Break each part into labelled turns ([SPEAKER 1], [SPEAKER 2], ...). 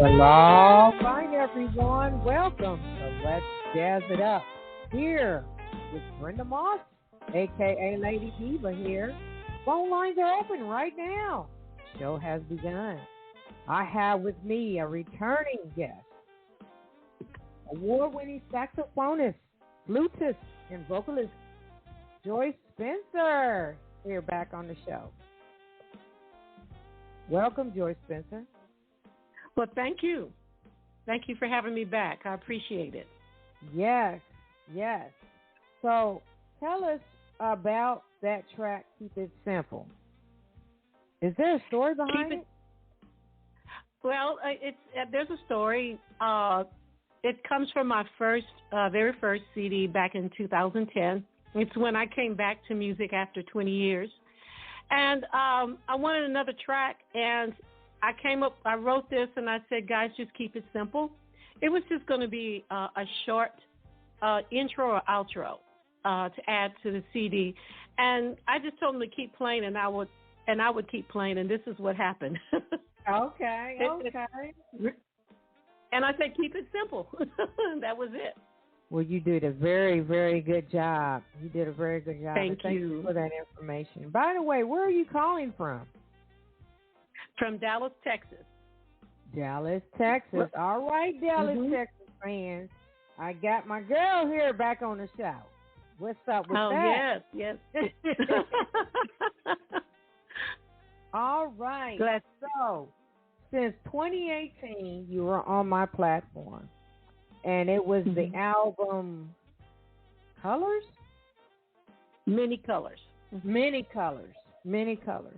[SPEAKER 1] Well, all right, everyone. Welcome to Let's Jazz It Up here with Brenda Moss, a.k.a. Lady Diva here. Phone lines are open right now. Show has begun. I have with me a returning guest, award-winning saxophonist, flutist, and vocalist, Joyce Spencer, here back on the show. Welcome, Joyce Spencer.
[SPEAKER 2] Well, thank you. Thank you for having me back. I appreciate it.
[SPEAKER 1] Yes, yes. So tell us about that track, Keep It Simple. Is there a story behind it?
[SPEAKER 2] Well, there's a story. It comes from my very first CD back in 2010. It's when I came back to music after 20 years. And I wanted another track, and I wrote this, and I said, guys, just keep it simple. It was just going to be a short intro or outro to add to the CD. And I just told them to keep playing, and I would keep playing, and this is what happened.
[SPEAKER 1] Okay.
[SPEAKER 2] And I said, keep it simple. That was it.
[SPEAKER 1] Well, you did a very, very good job. You did a very good job.
[SPEAKER 2] Thank you
[SPEAKER 1] for that information. By the way, where are you calling from?
[SPEAKER 2] From Dallas, Texas.
[SPEAKER 1] Dallas, Texas. All right, Dallas, Texas fans. I got my girl here back on the show. What's up with that?
[SPEAKER 2] Yes.
[SPEAKER 1] All right. So, since 2018, you were on my platform, and it was the album Colors?
[SPEAKER 2] Many Colors.
[SPEAKER 1] Many Colors.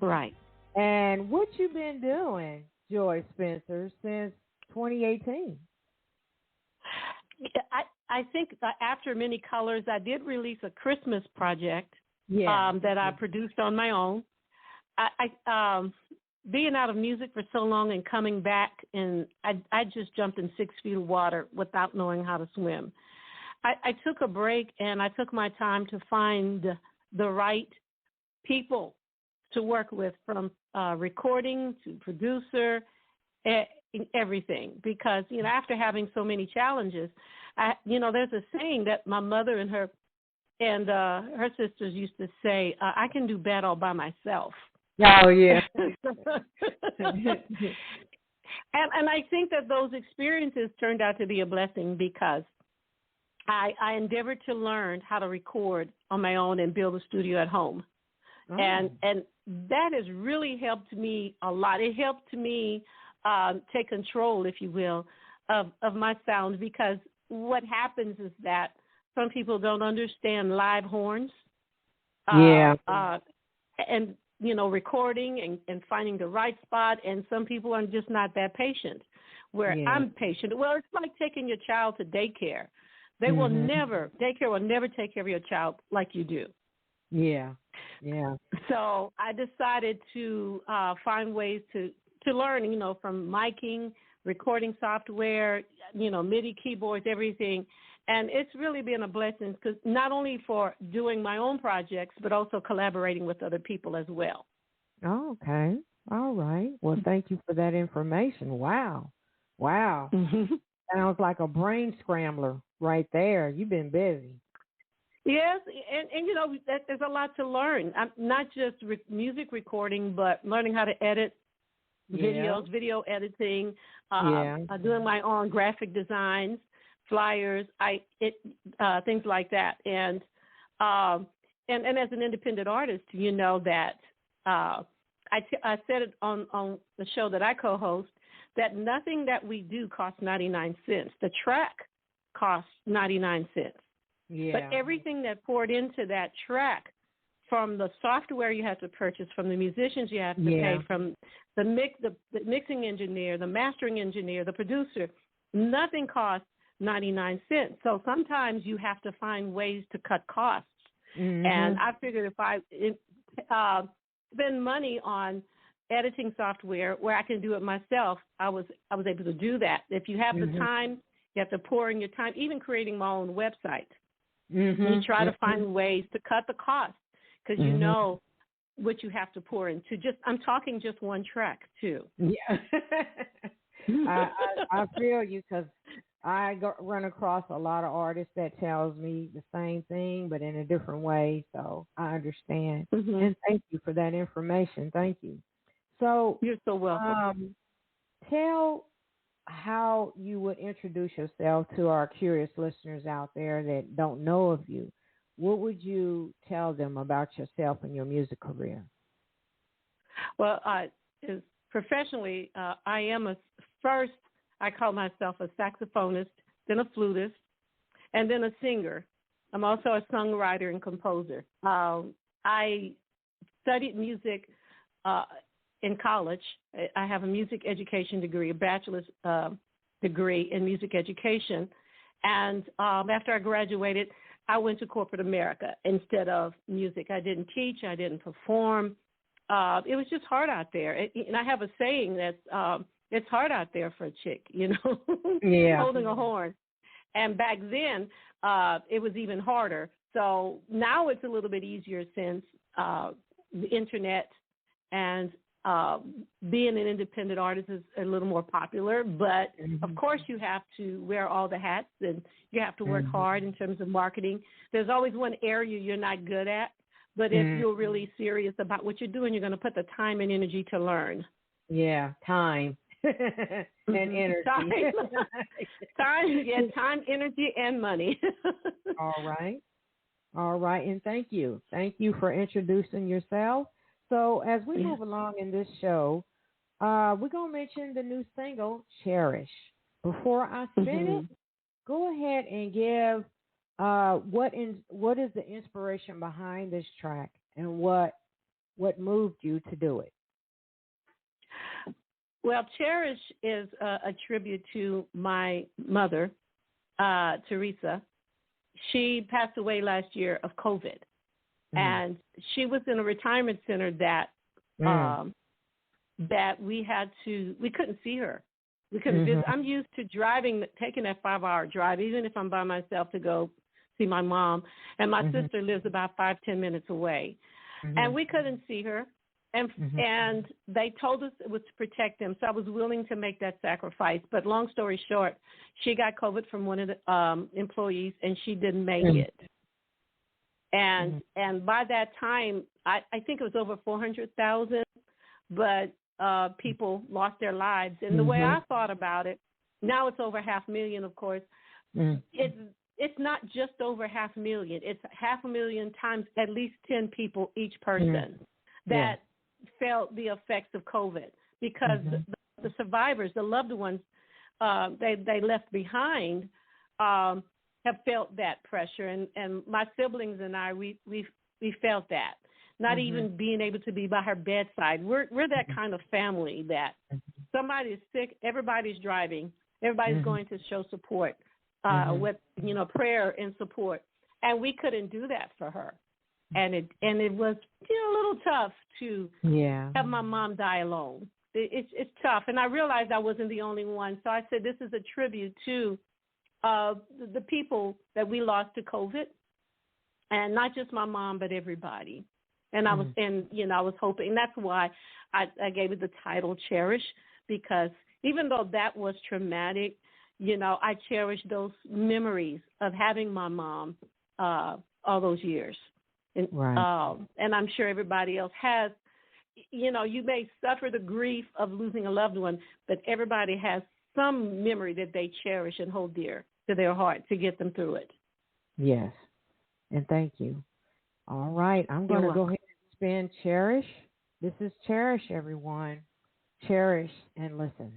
[SPEAKER 2] Right.
[SPEAKER 1] And what you been doing, Joyce Spencer, since 2018?
[SPEAKER 2] I think after Many Colors, I did release a Christmas project that I produced on my own. I being out of music for so long and coming back, and I just jumped in 6 feet of water without knowing how to swim. I took a break, and I took my time to find the right people to work with, from recording to producer, everything. Because, after having so many challenges, there's a saying that my mother and her sisters used to say, I can do bad all by myself.
[SPEAKER 1] Oh, yeah.
[SPEAKER 2] And I think that those experiences turned out to be a blessing, because I endeavored to learn how to record on my own and build a studio at home. Oh. And that has really helped me a lot. It helped me take control, if you will, of my sound, because what happens is that some people don't understand live horns. And, recording and finding the right spot, and some people are just not that patient, where I'm patient. Well, it's like taking your child to daycare. Daycare will never take care of your child like you do. Yeah. So I decided to find ways to learn, from miking, recording software, MIDI keyboards, everything. And it's really been a blessing, because not only for doing my own projects, but also collaborating with other people as well.
[SPEAKER 1] Oh, okay. All right. Well, thank you for that information. Wow. Sounds like a brain scrambler right there. You've been busy.
[SPEAKER 2] Yes, and there's a lot to learn. Not just music recording, but learning how to edit videos, video editing, doing my own graphic designs, flyers, things like that. And as an independent artist, that I said it on the show that I co-host, that nothing that we do costs 99 cents. The track costs 99 cents. Yeah. But everything that poured into that track, from the software you have to purchase, from the musicians you have to pay, from the mixing engineer, the mastering engineer, the producer, nothing costs 99 cents. So sometimes you have to find ways to cut costs. And I figured if I spend money on editing software where I can do it myself, I was able to do that. If you have the time, you have to pour in your time, even creating my own website. You try to find ways to cut the cost, because you know what you have to pour into. I'm talking just one track too.
[SPEAKER 1] Yeah. I I feel you because I run across a lot of artists that tells me the same thing, but in a different way. So I understand. Mm-hmm. And thank you for that information. Thank you. So
[SPEAKER 2] you're so welcome.
[SPEAKER 1] Tell how you would introduce yourself to our curious listeners out there that don't know of you. What would you tell them about yourself and your music career?
[SPEAKER 2] Well, professionally, I am I call myself a saxophonist, then a flutist, and then a singer. I'm also a songwriter and composer. I studied music in college. I have a music education degree, a bachelor's degree in music education. And after I graduated, I went to corporate America instead of music. I didn't teach. I didn't perform. It was just hard out there. And I have a saying that it's hard out there for a chick, holding a horn. And back then, it was even harder. So now it's a little bit easier since the internet and being an independent artist is a little more popular. But, of course, you have to wear all the hats and you have to work hard in terms of marketing. There's always one area you're not good at. But if you're really serious about what you're doing, you're going to put the time and energy to learn.
[SPEAKER 1] Yeah, time and energy.
[SPEAKER 2] Time, energy, and money.
[SPEAKER 1] All right. And thank you. Thank you for introducing yourself. So as we move along in this show, we're going to mention the new single, Cherish. Before I spin it, go ahead and give what is the inspiration behind this track and what moved you to do it?
[SPEAKER 2] Well, Cherish is a tribute to my mother, Teresa. She passed away last year of COVID. And she was in a retirement center that we couldn't see her. We couldn't visit. I'm used to taking that 5-hour drive, even if I'm by myself, to go see my mom. And my sister lives about 5-10 minutes away. And we couldn't see her. And they told us it was to protect them. So I was willing to make that sacrifice. But long story short, she got COVID from one of the employees, and she didn't make it. And by that time, I think it was over 400,000, but people lost their lives. And the way I thought about it, now it's over 500,000, of course. It's not just over 500,000. It's 500,000 times at least 10 people each person that felt the effects of COVID, because the survivors, the loved ones they left behind, have felt that pressure, and my siblings and I, we felt that. Not even being able to be by her bedside. We're that kind of family that somebody's sick, everybody's driving, everybody's going to show support with prayer and support, and we couldn't do that for her, and it was a little tough to have my mom die alone. It's tough, and I realized I wasn't the only one, so I said this is a tribute to the people that we lost to COVID, and not just my mom, but everybody. And I was, I was hoping, and that's why I gave it the title Cherish, because even though that was traumatic, I cherish those memories of having my mom all those years. And, and I'm sure everybody else has. You may suffer the grief of losing a loved one, but everybody has some memory that they cherish and hold dear to their heart to get them through it.
[SPEAKER 1] Yes, and thank you. All right, I'm going to go ahead and spin Cherish. This is Cherish, everyone. Cherish and listen.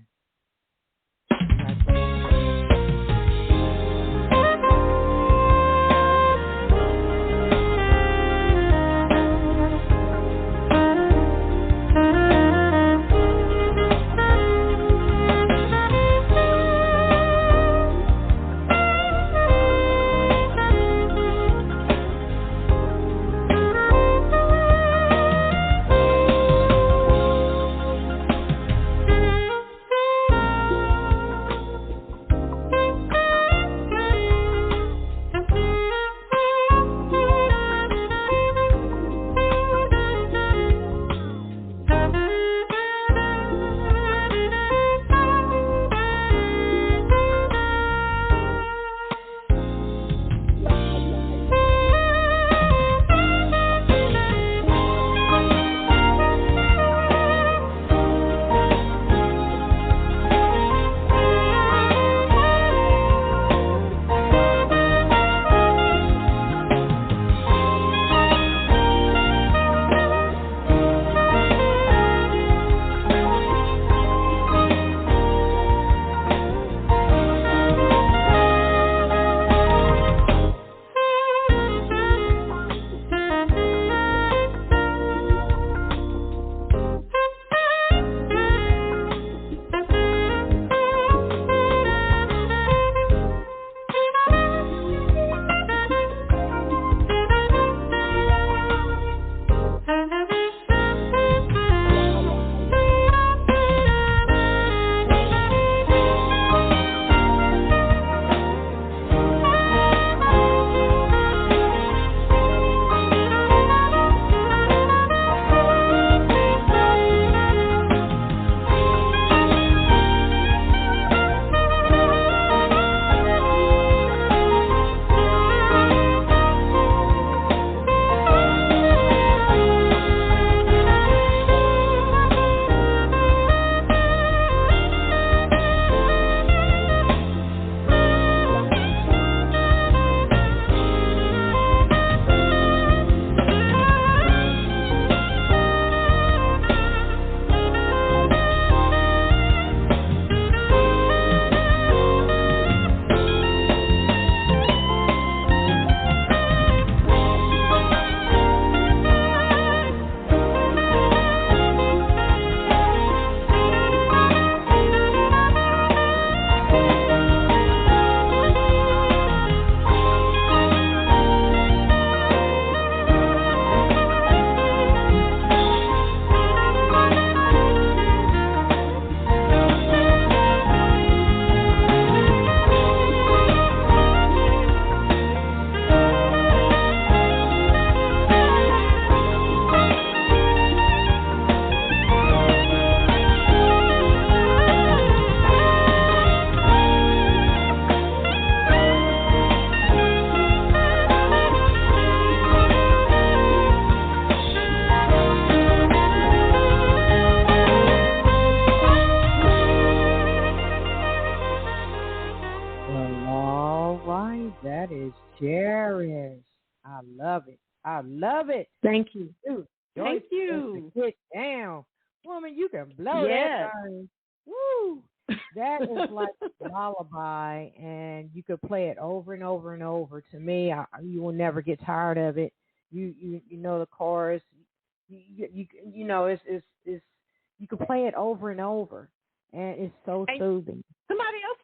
[SPEAKER 1] That is Cherish. I love it. I love it.
[SPEAKER 2] Thank you.
[SPEAKER 1] Dude,
[SPEAKER 2] Thank you.
[SPEAKER 1] Get down. Woman, you can blow that thing. Woo. That is like a lullaby, and you could play it over and over and over. To me, you will never get tired of it. You know the chorus. You know it's you can play it over and over, and it's so soothing.
[SPEAKER 2] Somebody else